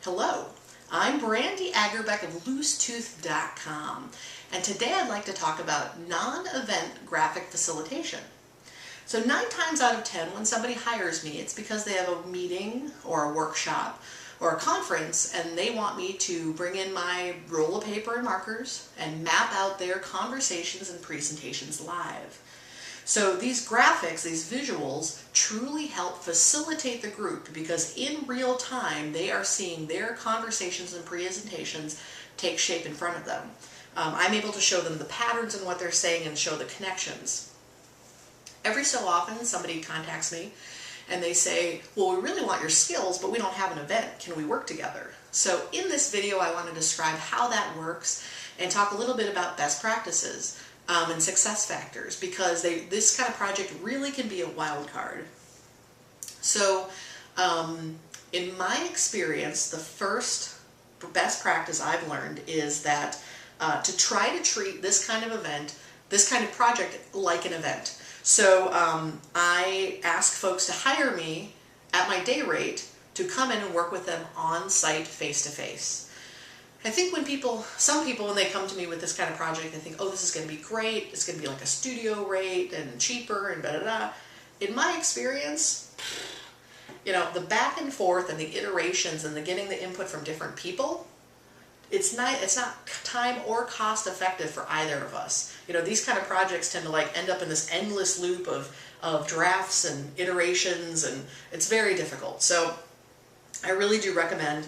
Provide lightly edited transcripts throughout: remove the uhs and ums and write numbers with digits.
Hello, I'm Brandy Agerbeck of LooseTooth.com, and today I'd like to talk about non-event graphic facilitation. So 9 times out of 10 when somebody hires me, it's because they have a meeting or a workshop or a conference and they want me to bring in my roll of paper and markers and map out their conversations and presentations live. So these graphics, these visuals, truly help facilitate the group because in real time they are seeing their conversations and presentations take shape in front of them. I'm able to show them the patterns in what they're saying and show the connections. Every so often somebody contacts me and they say, well, we really want your skills, but we don't have an event. Can we work together? So in this video I want to describe how that works and talk a little bit about best practices. And success factors, because this kind of project really can be a wild card. So in my experience, the first best practice I've learned is that to try to treat this kind of event, this kind of project like an event. So I ask folks to hire me at my day rate to come in and work with them on site face-to-face. I think when some people when they come to me with this kind of project, they think, oh, this is going to be great, it's going to be like a studio rate and cheaper and da-da-da. In my experience, you know, the back and forth and the iterations and the getting the input from different people, it's not time or cost effective for either of us. You know, these kind of projects tend to like end up in this endless loop of drafts and iterations, and it's very difficult. So I really do recommend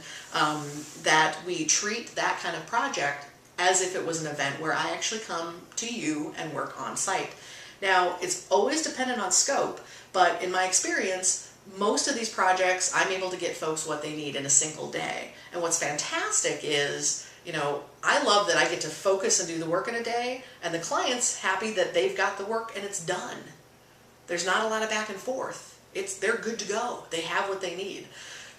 that we treat that kind of project as if it was an event where I actually come to you and work on site. Now, it's always dependent on scope, but in my experience, most of these projects, I'm able to get folks what they need in a single day. And what's fantastic is, you know, I love that I get to focus and do the work in a day, and the client's happy that they've got the work and it's done. There's not a lot of back and forth. They're good to go. They have what they need.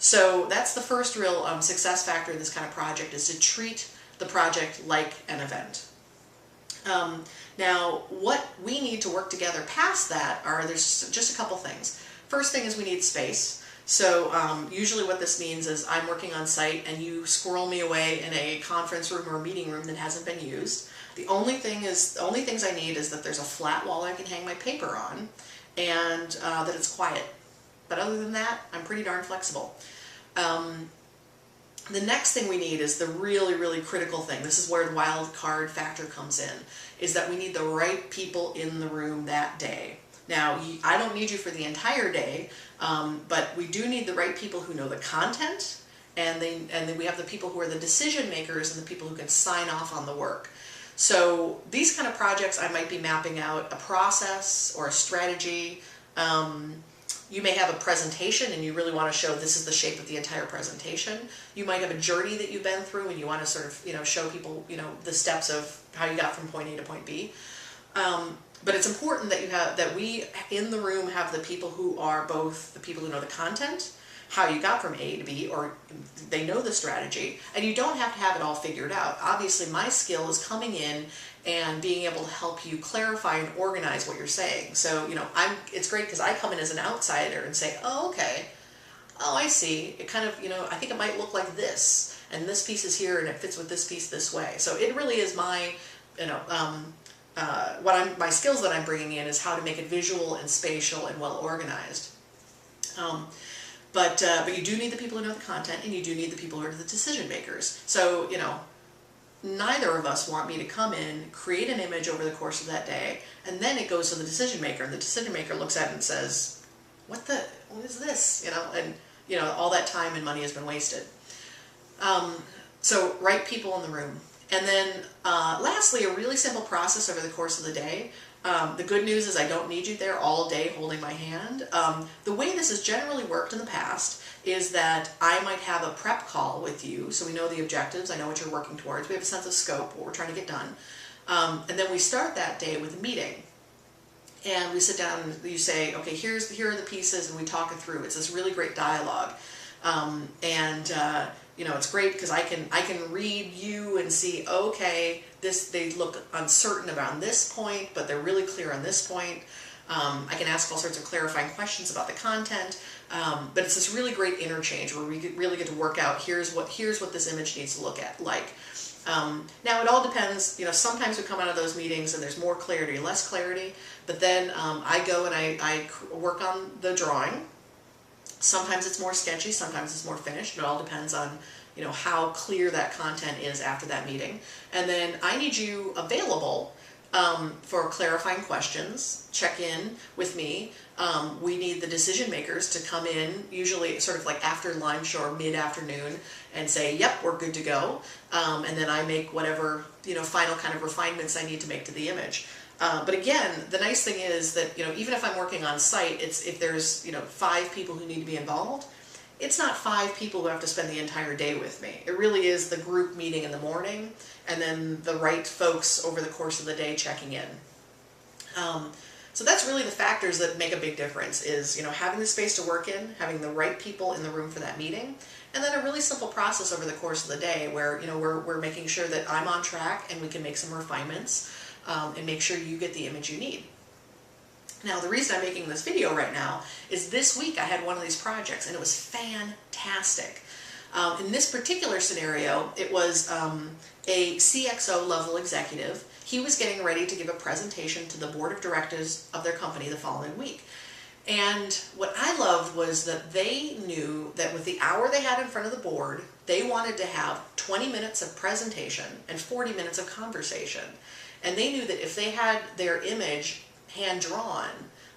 So that's the first real success factor in this kind of project, is to treat the project like an event. Now, what we need to work together past that there's just a couple things. First thing is we need space. So usually what this means is I'm working on site and you squirrel me away in a conference room or a meeting room that hasn't been used. The only things I need is that there's a flat wall I can hang my paper on and that it's quiet. But other than that, I'm pretty darn flexible. The next thing we need is the really, really critical thing. This is where the wild card factor comes in, is that we need the right people in the room that day. Now, I don't need you for the entire day, but we do need the right people who know the content, and then we have the people who are the decision makers and the people who can sign off on the work. So these kind of projects, I might be mapping out a process or a strategy. You may have a presentation and you really want to show this is the shape of the entire presentation. You might have a journey that you've been through and you want to sort of, you know, show people, you know, the steps of how you got from point A to point B. But it's important that we in the room have the people who are both the people who know the content, how you got from A to B, or they know the strategy, and you don't have to have it all figured out. Obviously, my skill is coming in and being able to help you clarify and organize what you're saying. So, you know, it's great because I come in as an outsider and say, oh, okay, oh, I see. It kind of, you know, I think it might look like this, and this piece is here, and it fits with this piece this way. So it really is my, you know, my skills that I'm bringing in is how to make it visual and spatial and well organized. But you do need the people who know the content, and you do need the people who are the decision makers. So, you know, neither of us want me to come in, create an image over the course of that day, and then it goes to the decision maker, and the decision maker looks at it and says, what is this? You know, and you know, all that time and money has been wasted. So right people in the room. And then lastly, a really simple process over the course of the day. The good news is I don't need you there all day holding my hand. The way this has generally worked in the past is that I might have a prep call with you, so we know the objectives, I know what you're working towards, we have a sense of scope, what we're trying to get done. And then we start that day with a meeting. And we sit down and you say, okay, here are the pieces, and we talk it through. It's this really great dialogue. it's great because I can read you and see, okay, they look uncertain around this point, but they're really clear on this point. I can ask all sorts of clarifying questions about the content, but it's this really great interchange where we really get to work out, here's what this image needs to look like. Now it all depends, sometimes we come out of those meetings and there's more clarity, less clarity, but then I go and I work on the drawing. Sometimes it's more sketchy, sometimes it's more finished. It all depends on how clear that content is after that meeting. And then I need you available for clarifying questions. Check in with me. We need the decision makers to come in, usually sort of like after lunch or mid-afternoon, and say, yep, we're good to go. And then I make whatever final kind of refinements I need to make to the image. But again, the nice thing is that even if I'm working on site, if there's 5 people who need to be involved, it's not 5 people who have to spend the entire day with me. It really is the group meeting in the morning, and then the right folks over the course of the day checking in. So that's really the factors that make a big difference, is having the space to work in, having the right people in the room for that meeting, and then a really simple process over the course of the day where we're making sure that I'm on track and we can make some refinements and make sure you get the image you need. Now, the reason I'm making this video right now is this week I had one of these projects and it was fantastic. In this particular scenario, it was a CXO level executive. He was getting ready to give a presentation to the board of directors of their company the following week. And what I loved was that they knew that with the hour they had in front of the board, they wanted to have 20 minutes of presentation and 40 minutes of conversation. And they knew that if they had their image hand-drawn,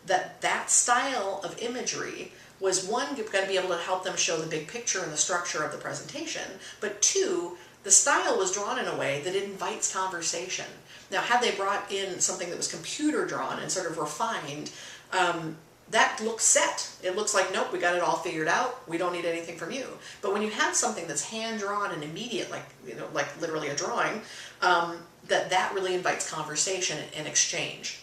that style of imagery was, one, going to be able to help them show the big picture and the structure of the presentation, but 2, the style was drawn in a way that invites conversation. Now, had they brought in something that was computer drawn and sort of refined, that looks set. It looks like, nope, we got it all figured out, we don't need anything from you. But when you have something that's hand-drawn and immediate, like literally a drawing, that really invites conversation and exchange.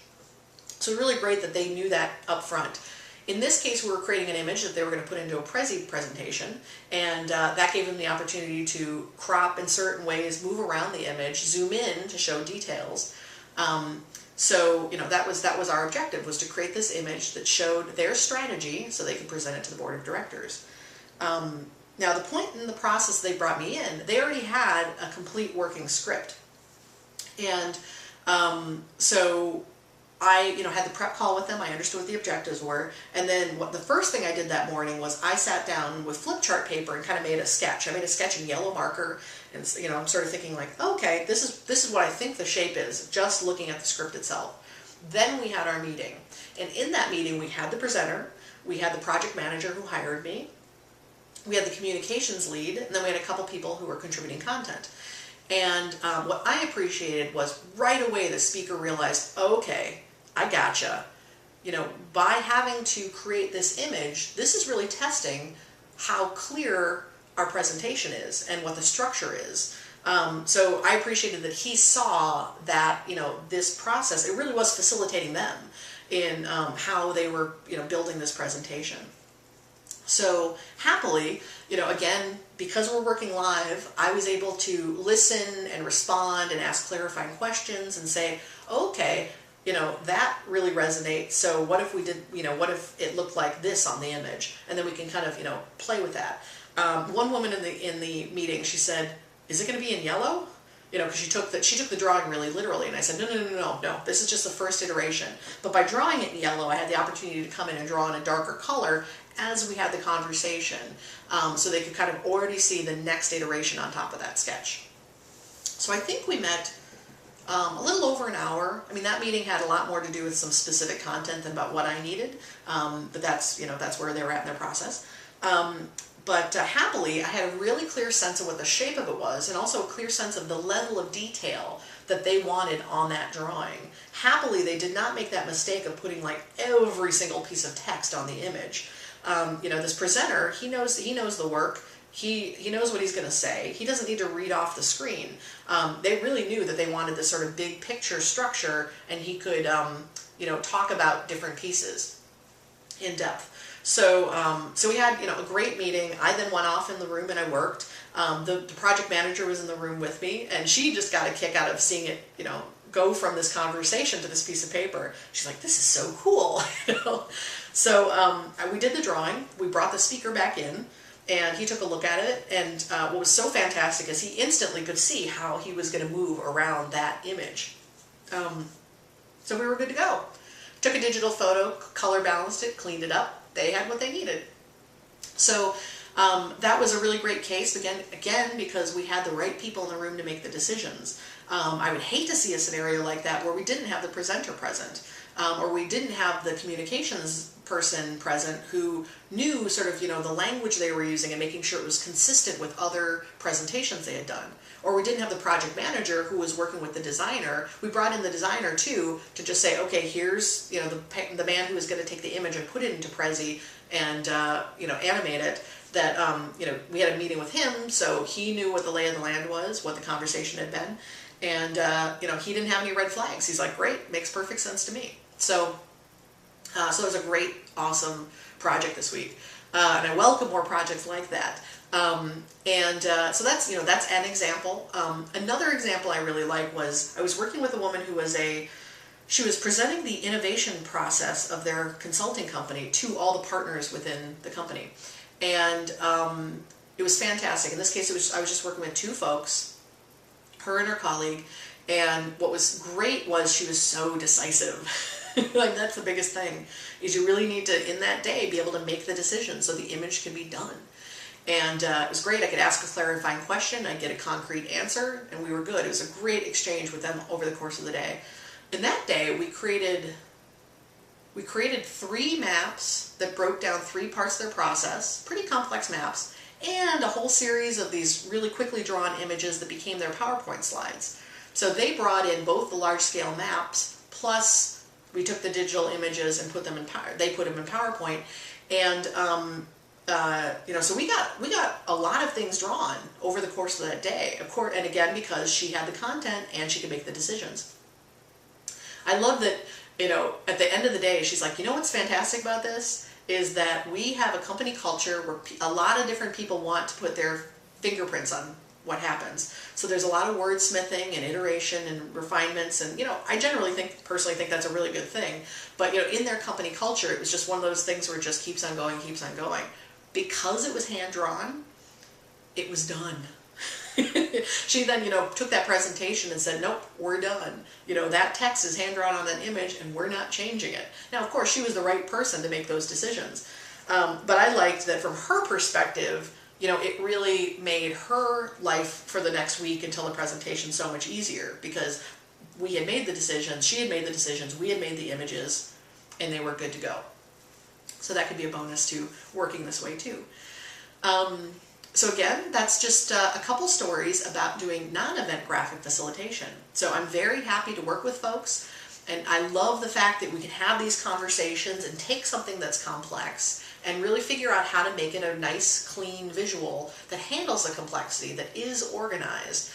So really great that they knew that up front. In this case, we were creating an image that they were going to put into a Prezi presentation, and that gave them the opportunity to crop in certain ways, move around the image, zoom in to show details. So that was our objective, was to create this image that showed their strategy so they could present it to the board of directors. Now, the point in the process they brought me in, they already had a complete working script. And so I had the prep call with them, I understood what the objectives were, and then the first thing I did that morning was I sat down with flip chart paper and kind of made a sketch. I made a sketch in yellow marker, and I'm sort of thinking like, okay, this is what I think the shape is, just looking at the script itself. Then we had our meeting, and in that meeting we had the presenter, we had the project manager who hired me, we had the communications lead, and then we had a couple people who were contributing content. And what I appreciated was right away the speaker realized, okay, I gotcha. By having to create this image, this is really testing how clear our presentation is and what the structure is. So I appreciated that he saw that, this process, it really was facilitating them in how they were, building this presentation. So happily, again, because we're working live, I was able to listen and respond and ask clarifying questions and say, okay, that really resonates. So what if we did, what if it looked like this on the image? And then we can kind of, play with that. One woman in the meeting, she said, is it going to be in yellow? Because she took the drawing really literally, and I said, no, this is just the first iteration. But by drawing it in yellow, I had the opportunity to come in and draw in a darker color as we had the conversation, so they could kind of already see the next iteration on top of that sketch. So I think we met a little over an hour. I mean, that meeting had a lot more to do with some specific content than about what I needed, but that's where they were at in their process. But happily, I had a really clear sense of what the shape of it was, and also a clear sense of the level of detail that they wanted on that drawing. Happily, they did not make that mistake of putting like every single piece of text on the image. This presenter, he knows the work. He knows what he's going to say. He doesn't need to read off the screen. They really knew that they wanted this sort of big picture structure, and he could, talk about different pieces in depth. So we had, a great meeting. I then went off in the room and I worked. The project manager was in the room with me, and she just got a kick out of seeing it, go from this conversation to this piece of paper. She's like, this is so cool, So we did the drawing. We brought the speaker back in, and he took a look at it. And what was so fantastic is he instantly could see how he was going to move around that image. So we were good to go. Took a digital photo, color balanced it, cleaned it up. They had what they needed. So that was a really great case, again, because we had the right people in the room to make the decisions. I would hate to see a scenario like that where we didn't have the presenter present, or we didn't have the communications person present who knew sort of, the language they were using and making sure it was consistent with other presentations they had done. Or we didn't have the project manager who was working with the designer. We brought in the designer too to just say, okay, here's, the man who is going to take the image and put it into Prezi and, animate it. That, we had a meeting with him, so he knew what the lay of the land was, what the conversation had been. And, he didn't have any red flags. He's like, great, makes perfect sense to me. So it was a great, awesome project this week. And I welcome more projects like that. So that's an example. Another example I really like was I was working with a woman who was she was presenting the innovation process of their consulting company to all the partners within the company. And it was fantastic. In this case, I was just working with two folks, her and her colleague. And what was great was she was so decisive. Like, that's the biggest thing, is you really need to, in that day, be able to make the decision so the image can be done. And it was great. I could ask a clarifying question, I'd get a concrete answer, and we were good. It was a great exchange with them over the course of the day. In that day, we created 3 maps that broke down 3 parts of their process, pretty complex maps, and a whole series of these really quickly drawn images that became their PowerPoint slides. So they brought in both the large-scale maps, plus we took the digital images and put them in PowerPoint, and so we got a lot of things drawn over the course of that day. Of course, and again, because she had the content and she could make the decisions. I love that. At the end of the day, she's like, what's fantastic about this is that we have a company culture where a lot of different people want to put their fingerprints on what happens. So there's a lot of wordsmithing and iteration and refinements, and I personally think that's a really good thing. But in their company culture, it was just one of those things where it just keeps on going, keeps on going. Because it was hand drawn, it was done. She then, took that presentation and said, nope, we're done. That text is hand drawn on that image and we're not changing it. Now, of course, she was the right person to make those decisions. But I liked that from her perspective, it really made her life for the next week until the presentation so much easier, because we had made the decisions, she had made the decisions, we had made the images, and they were good to go. So that could be a bonus to working this way too. So again, that's just a couple stories about doing non-event graphic facilitation. So I'm very happy to work with folks, and I love the fact that we can have these conversations and take something that's complex and really figure out how to make it a nice, clean visual that handles the complexity, that is organized,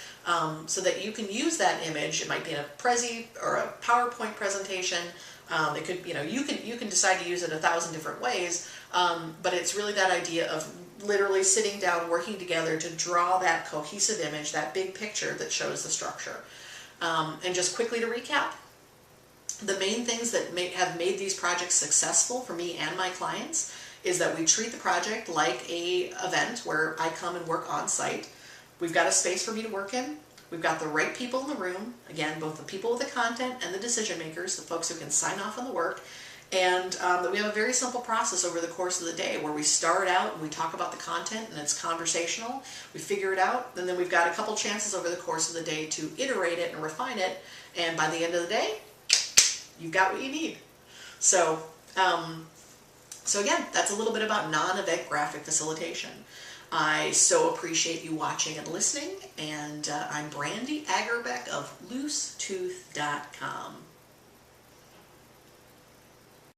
so that you can use that image. It might be in a Prezi or a PowerPoint presentation. It could, you can decide to use it 1,000 different ways, but it's really that idea of literally sitting down, working together to draw that cohesive image, that big picture that shows the structure. And just quickly to recap, the main things that have made these projects successful for me and my clients is that we treat the project like an event where I come and work on site. We've got a space for me to work in. We've got the right people in the room, again, both the people with the content and the decision makers, the folks who can sign off on the work, and that we have a very simple process over the course of the day where we start out and we talk about the content and it's conversational, we figure it out, and then we've got a couple chances over the course of the day to iterate it and refine it, and by the end of the day, you've got what you need. So again, that's a little bit about non-event graphic facilitation. I so appreciate you watching and listening, and I'm Brandy Agerbeck of loosetooth.com.